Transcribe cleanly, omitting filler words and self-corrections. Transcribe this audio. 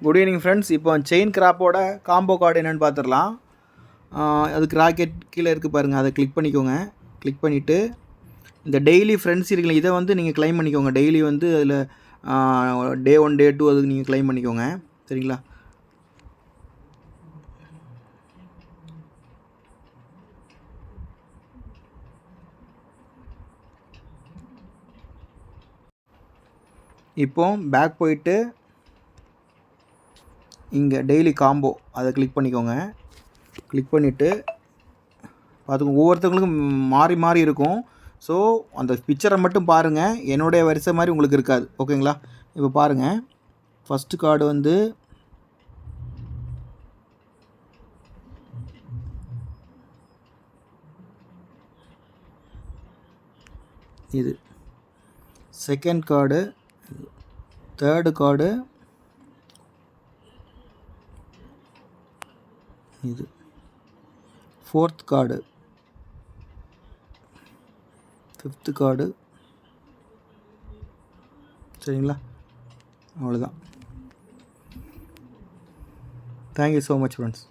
Good evening friends. இப்போ chain கிராப்போட combo card என்னென்னு பார்த்துடலாம். அதுக்கு ராக்கெட் கீழே இருக்குது பாருங்கள், அதை கிளிக் பண்ணிக்கோங்க. கிளிக் பண்ணிவிட்டு இந்த டெய்லி ஃப்ரெண்ட்ஸ் இருக்குல்ல, இதை வந்து நீங்கள் க்ளைம் பண்ணிக்கோங்க. டெய்லி வந்து அதில் டே 1 டே 2 அதுக்கு நீங்கள் க்ளைம் பண்ணிக்கோங்க. சரிங்களா? இப்போ பேக் போயிட்டு இங்கே டெய்லி காம்போ அதை கிளிக் பண்ணிக்கோங்க. கிளிக் பண்ணிவிட்டு பார்த்துக்கோங்க, ஒவ்வொருத்தவங்களுக்கும் மாறி மாறி இருக்கும். ஸோ அந்த பிக்சரை மட்டும் பாருங்கள், என்னுடைய வரிசை மாதிரி உங்களுக்கு இருக்காது. ஓகேங்களா? இப்போ பாருங்கள், ஃபஸ்ட்டு கார்டு வந்து இது, செகண்ட் கார்டு, தேர்டு கார்டு இது, ஃபோர்த் கார்டு, ஃபிஃப்த்து கார்டு. சரிங்களா? அவ்வளோதான். Thank you so much friends.